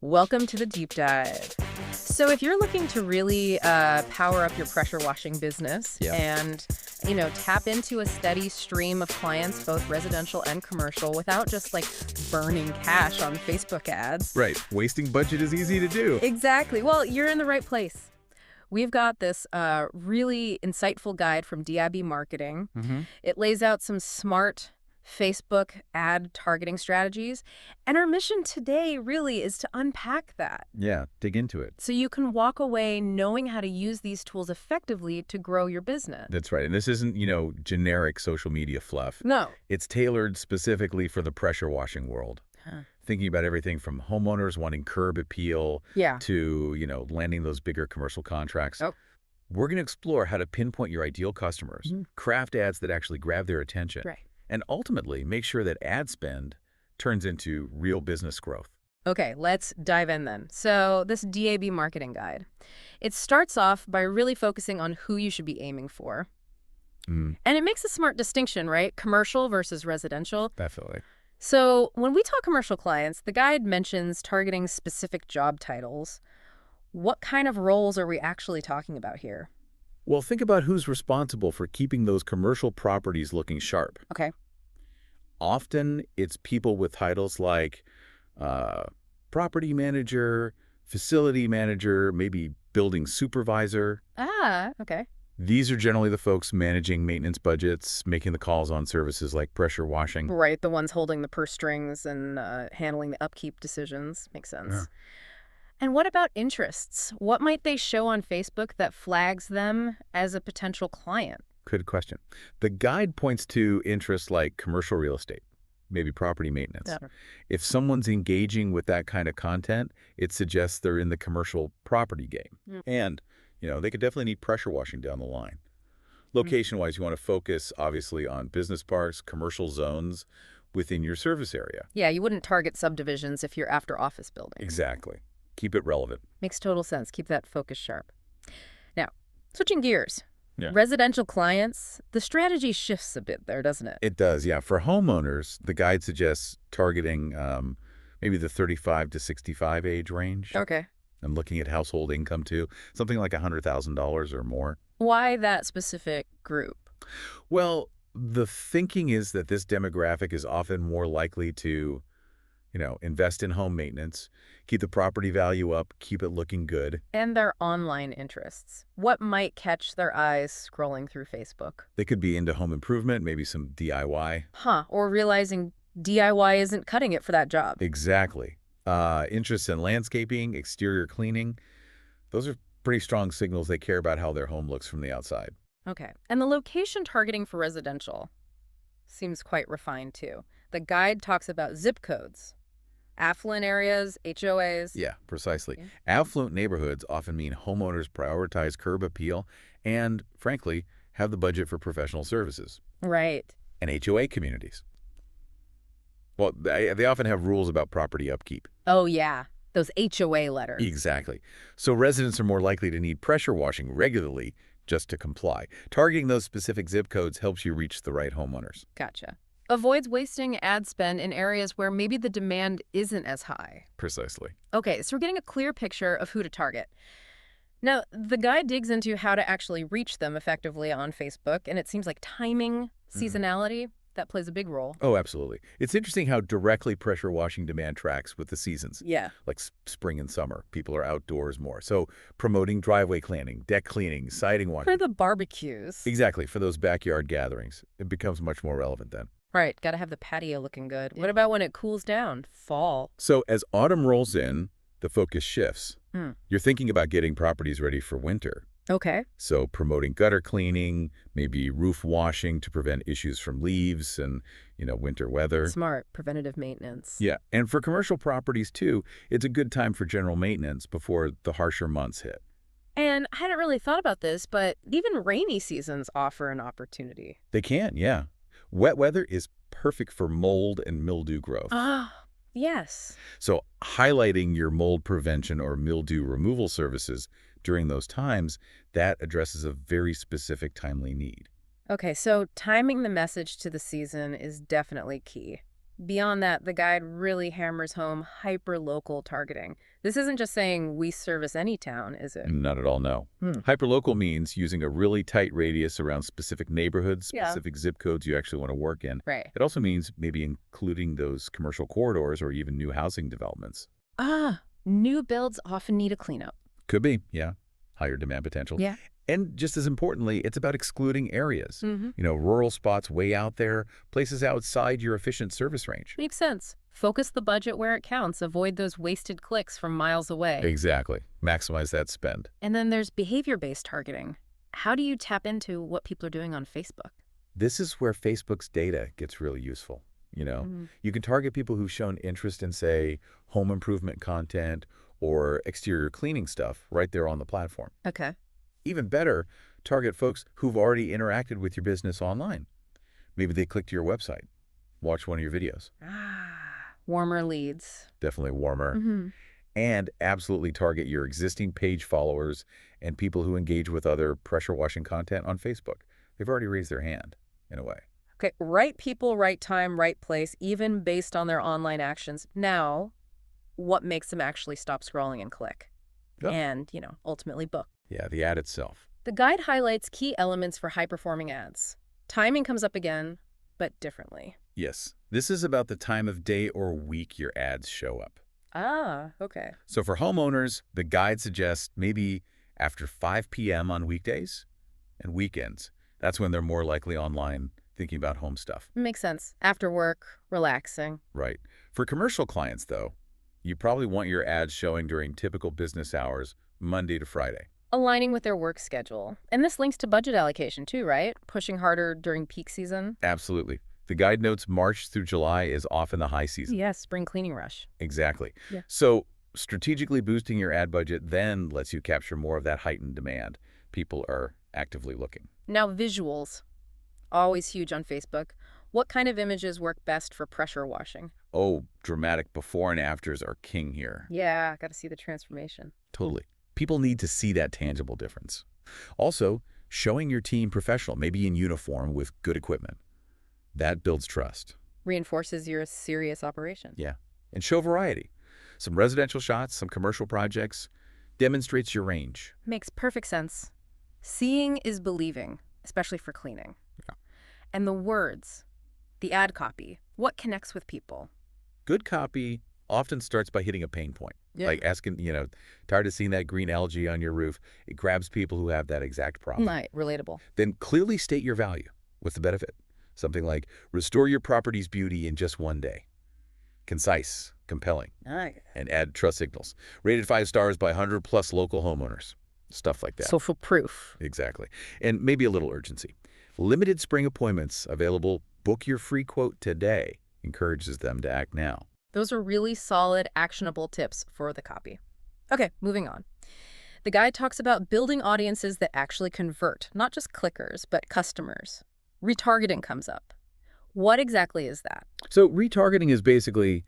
Welcome to the deep dive. So if you're looking to really power up your pressure washing business Yeah. and, tap into a steady stream of clients, both residential and commercial, without just like burning cash on Facebook ads. Right. Wasting budget is easy to do. Exactly. Well, you're in the right place. We've got this really insightful guide from DIB Marketing. Mm-hmm. It lays out some smart Facebook ad targeting strategies. And our mission today really is to unpack that Yeah. Dig into it. so you can walk away knowing how to use these tools effectively to grow your business. That's right. And this isn't, generic social media fluff. No. It's tailored specifically for the pressure washing world. Huh. Thinking about everything from homeowners wanting curb appeal Yeah. to, landing those bigger commercial contracts. Oh. We're going to explore how to pinpoint your ideal customers, craft ads that actually grab their attention, Right. and ultimately make sure that ad spend turns into real business growth. Okay, let's dive in then. So this DAB marketing guide, it starts off by really focusing on who you should be aiming for. Mm, And it makes a smart distinction, right? Commercial versus residential. definitely. So when we talk commercial clients, the guide mentions targeting specific job titles. What kind of roles are we actually talking about here? Well, think about who's responsible for keeping those commercial properties looking sharp. Okay. Often, it's people with titles like property manager, facility manager, maybe building supervisor. Ah, okay. These are generally the folks managing maintenance budgets, making the calls on services like pressure washing. Right, the ones holding the purse strings and handling the upkeep decisions. Makes sense. Yeah. And what about interests? What might they show on Facebook that flags them as a potential client? Good question. The guide points to interests like commercial real estate, maybe property maintenance. Yeah. If someone's engaging with that kind of content, it suggests they're in the commercial property game. Mm. And, they could definitely need pressure washing down the line. Location-wise, you want to focus, obviously, on business parks, commercial zones within your service area. Yeah, you wouldn't target subdivisions if you're after office buildings. Exactly. Keep it relevant. Makes total sense. Keep that focus sharp. Now, switching gears. Yeah. Residential clients, the strategy shifts a bit there, doesn't it? It does, yeah. For homeowners, the guide suggests targeting maybe the 35 to 65 age range. Okay. And looking at household income, too. Something like $100,000 or more. Why that specific group? Well, the thinking is that this demographic is often more likely to, invest in home maintenance, keep the property value up, keep it looking good. And their online interests. What might catch their eyes scrolling through Facebook? They could be into home improvement, maybe some DIY. Or realizing DIY isn't cutting it for that job. Exactly. Interests in landscaping, exterior cleaning. Those are pretty strong signals they care about how their home looks from the outside. Okay. And the location targeting for residential seems quite refined, too. The guide talks about zip codes, affluent areas, HOAs. Yeah, precisely. Yeah. Affluent neighborhoods often mean homeowners prioritize curb appeal and, frankly, have the budget for professional services. Right. And HOA communities. Well, they often have rules about property upkeep. Oh, yeah. Those HOA letters. Exactly. So residents are more likely to need pressure washing regularly just to comply. Targeting those specific zip codes helps you reach the right homeowners. Gotcha. Avoids wasting ad spend in areas where maybe the demand isn't as high. Precisely. Okay, so we're getting a clear picture of who to target. Now, the guide digs into how to actually reach them effectively on Facebook, and it seems like timing, seasonality, that plays a big role. Oh, absolutely. It's interesting how directly pressure washing demand tracks with the seasons. Yeah. Like spring and summer. People are outdoors more. So promoting driveway cleaning, deck cleaning, siding washing. For the barbecues. Exactly. For those backyard gatherings. It becomes much more relevant then. Right, gotta have the patio looking good. What about when it cools down? Fall. So as autumn rolls in, the focus shifts. Hmm. You're thinking about getting properties ready for winter. Okay. So promoting gutter cleaning, maybe roof washing to prevent issues from leaves and, winter weather. Smart. Preventative maintenance. Yeah. And for commercial properties, too, it's a good time for general maintenance before the harsher months hit. And I hadn't really thought about this, but even rainy seasons offer an opportunity. They can, yeah. Wet weather is perfect for mold and mildew growth. Ah, yes. So highlighting your mold prevention or mildew removal services during those times, that addresses a very specific timely need. Okay, so timing the message to the season is definitely key. Beyond that, the guide really hammers home hyper-local targeting. This isn't just saying we service any town, is it? Not at all, no. Hmm. Hyperlocal means using a really tight radius around specific neighborhoods, Yeah. specific zip codes you actually want to work in. Right. It also means maybe including those commercial corridors or even new housing developments. Ah, new builds often need a cleanup. Could be, yeah. Higher demand potential. Yeah. And just as importantly, it's about excluding areas. Mm-hmm. Rural spots way out there, places outside your efficient service range. Makes sense. Focus the budget where it counts. Avoid those wasted clicks from miles away. Exactly. Maximize that spend. And then there's behavior-based targeting. How do you tap into what people are doing on Facebook? This is where Facebook's data gets really useful. Mhm. You can target people who've shown interest in, say, home improvement content or exterior cleaning stuff right there on the platform. Okay. Even better, target folks who've already interacted with your business online. Maybe they clicked to your website, watched one of your videos. Warmer leads. Definitely warmer. Mm-hmm. And absolutely target your existing page followers and people who engage with other pressure washing content on Facebook. They've already raised their hand, in a way. Okay, right people, right time, right place, even based on their online actions. Now, what makes them actually stop scrolling and click? Oh. And, ultimately book. Yeah, the ad itself. The guide highlights key elements for high-performing ads. Timing comes up again, but differently. Yes, this is about the time of day or week your ads show up. Ah, okay. So for homeowners, the guide suggests maybe after 5 p.m. on weekdays and weekends. That's when they're more likely online thinking about home stuff. Makes sense. After work, relaxing. Right. For commercial clients, though, you probably want your ads showing during typical business hours, Monday to Friday. Aligning with their work schedule. And this links to budget allocation too, right? Pushing harder during peak season. Absolutely. The guide notes March through July is often the high season. Yes, spring cleaning rush. Exactly. Yeah. So strategically boosting your ad budget then lets you capture more of that heightened demand. People are actively looking. Now, visuals. Always huge on Facebook. What kind of images work best for pressure washing? Oh, dramatic before and afters are king here. Yeah, got to see the transformation. Totally. People need to see that tangible difference. Also, showing your team professional, maybe in uniform with good equipment. That builds trust. Reinforces your serious operation. Yeah. And show variety. Some residential shots, some commercial projects. Demonstrates your range. Makes perfect sense. Seeing is believing, especially for cleaning. Yeah. And the words, the ad copy, what connects with people? Good copy often starts by hitting a pain point. Yeah. Like asking, tired of seeing that green algae on your roof. It grabs people who have that exact problem. Right, relatable. Then clearly state your value. What's the benefit? Something like, restore your property's beauty in just one day. Concise, compelling, Nice. and add trust signals. Rated 5 stars by 100+ local homeowners. Stuff like that. Social proof. Exactly. And maybe a little urgency. Limited spring appointments available. Book your free quote today. Encourages them to act now. Those are really solid, actionable tips for the copy. Okay, moving on. The guide talks about building audiences that actually convert, not just clickers, but customers. Retargeting comes up. What exactly is that? So retargeting is basically,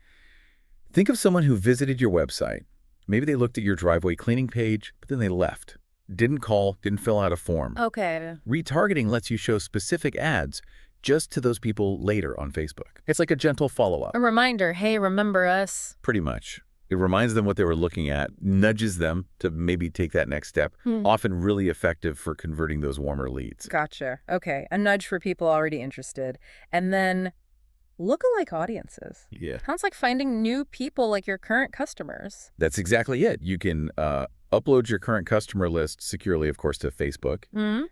think of someone who visited your website. Maybe they looked at your driveway cleaning page, but then they left. Didn't call, didn't fill out a form. Okay. Retargeting lets you show specific ads just to those people later on Facebook. It's like a gentle follow-up. A reminder, hey, remember us? Pretty much. It reminds them what they were looking at, nudges them to maybe take that next step, often really effective for converting those warmer leads. Gotcha. Okay, a nudge for people already interested. And then lookalike audiences. Yeah. Sounds like finding new people like your current customers. That's exactly it. You can upload your current customer list securely, of course, to Facebook,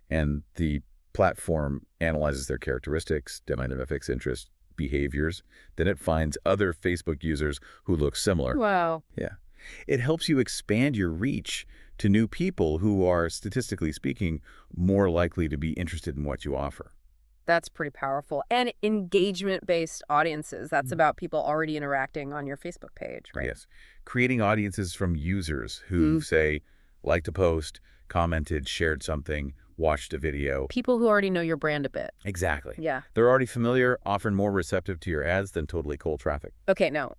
and the platform analyzes their characteristics, demographics, interests, behaviors. Then it finds other Facebook users who look similar. Wow. Yeah. It helps you expand your reach to new people who are, statistically speaking, more likely to be interested in what you offer. That's pretty powerful. And engagement-based audiences. That's about people already interacting on your Facebook page, right? Yes. Creating audiences from users who, say, liked a post, commented, shared something, watched a video. People who already know your brand a bit. Exactly. Yeah. They're already familiar, often more receptive to your ads than totally cold traffic. Okay, now,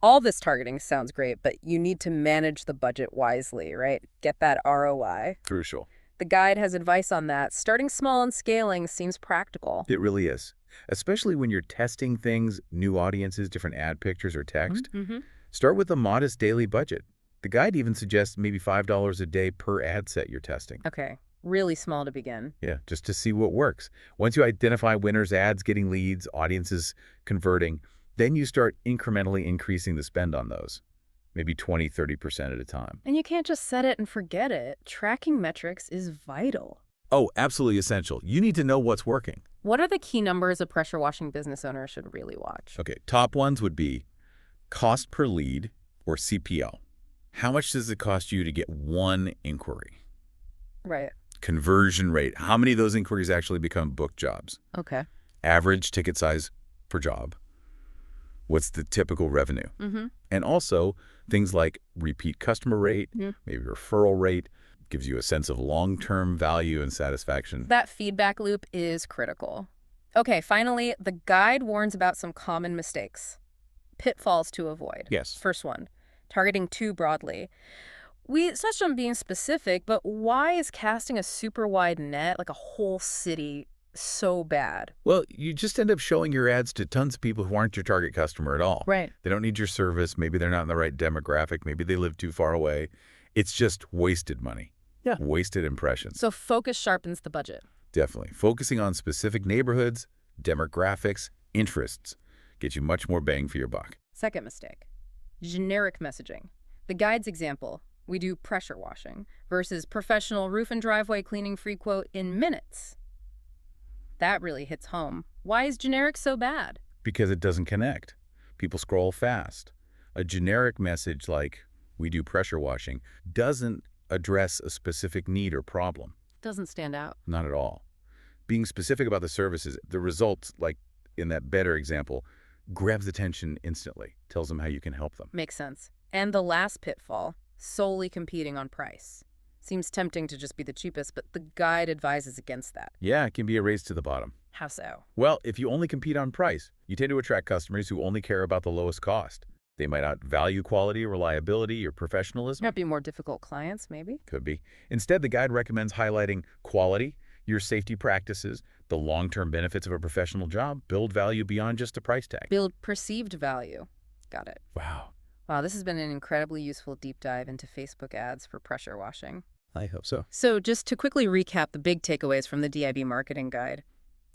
all this targeting sounds great, but you need to manage the budget wisely, right? Get that ROI. Crucial. The guide has advice on that. Starting small and scaling seems practical. It really is. Especially when you're testing things, new audiences, different ad pictures or text. Mm-hmm. Start with a modest daily budget. The guide even suggests maybe $5 a day per ad set you're testing. Okay, really small to begin. Yeah, just to see what works. Once you identify winners, ads getting leads, audiences converting, then you start incrementally increasing the spend on those. Maybe 20, 30% at a time. And you can't just set it and forget it. Tracking metrics is vital. Oh, absolutely essential. You need to know what's working. What are the key numbers a pressure washing business owner should really watch? Okay, top ones would be cost per lead, or CPL. How much does it cost you to get one inquiry? Right. Conversion rate. How many of those inquiries actually become booked jobs? Okay. Average ticket size per job. What's the typical revenue? Mm-hmm. And also things like repeat customer rate, maybe referral rate, gives you a sense of long-term value and satisfaction. That feedback loop is critical. Okay, finally, the guide warns about some common mistakes. Pitfalls to avoid. Yes. First one, targeting too broadly. We touched on being specific, but why is casting a super wide net, like a whole city, so bad? Well, you just end up showing your ads to tons of people who aren't your target customer at all. Right. They don't need your service. Maybe they're not in the right demographic. Maybe they live too far away. It's just wasted money. Yeah. Wasted impressions. So focus sharpens the budget. Definitely. Focusing on specific neighborhoods, demographics, interests gets you much more bang for your buck. Second mistake, generic messaging. The guide's example, we do pressure washing versus professional roof and driveway cleaning free quote in minutes. That really hits home. Why is generic so bad? Because it doesn't connect. People scroll fast. A generic message like, we do pressure washing, doesn't address a specific need or problem. Doesn't stand out. Not at all. Being specific about the services, the results, like in that better example, grabs attention instantly, tells them how you can help them. Makes sense. And the last pitfall, solely competing on price. Seems tempting to just be the cheapest, but the guide advises against that. Yeah, it can be a race to the bottom. How so? Well, if you only compete on price, you tend to attract customers who only care about the lowest cost. They might not value quality, reliability, or professionalism. Might be more difficult clients, maybe? Could be. Instead, the guide recommends highlighting quality, your safety practices, the long-term benefits of a professional job, build value beyond just a price tag. Build perceived value. Got it. Wow. Wow, this has been an incredibly useful deep dive into Facebook ads for pressure washing. I hope so. So just to quickly recap the big takeaways from the DIB marketing guide,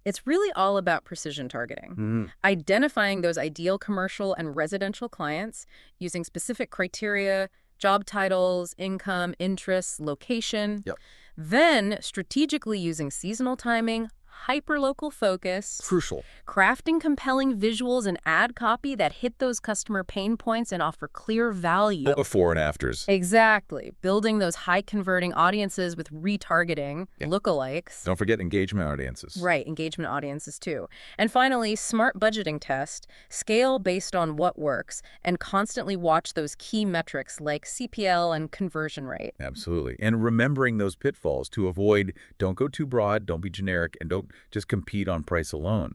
it's really all about precision targeting, identifying those ideal commercial and residential clients using specific criteria, job titles, income, interests, location. Yep. Then strategically using seasonal timing, hyperlocal focus, Crucial. crafting compelling visuals and ad copy that hit those customer pain points and offer clear value. Before and afters. Exactly. Building those high-converting audiences with retargeting, lookalikes. Don't forget engagement audiences. Right, engagement audiences too. And finally, smart budgeting test, scale based on what works, and constantly watch those key metrics like CPL and conversion rate. Absolutely. And remembering those pitfalls to avoid, don't go too broad, don't be generic, and don't just compete on price alone.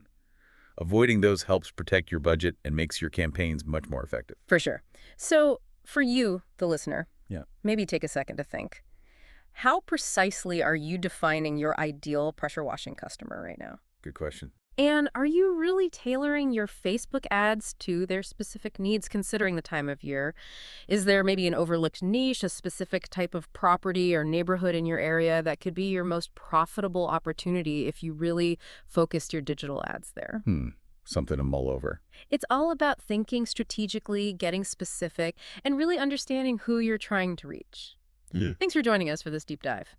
Avoiding those helps protect your budget and makes your campaigns much more effective. For sure. So for you, the listener, Yeah. maybe take a second to think. How precisely are you defining your ideal pressure washing customer right now? Good question. And are you really tailoring your Facebook ads to their specific needs considering the time of year? Is there maybe an overlooked niche, a specific type of property or neighborhood in your area that could be your most profitable opportunity if you really focused your digital ads there? Something to mull over. It's all about thinking strategically, getting specific, and really understanding who you're trying to reach. Thanks for joining us for this deep dive.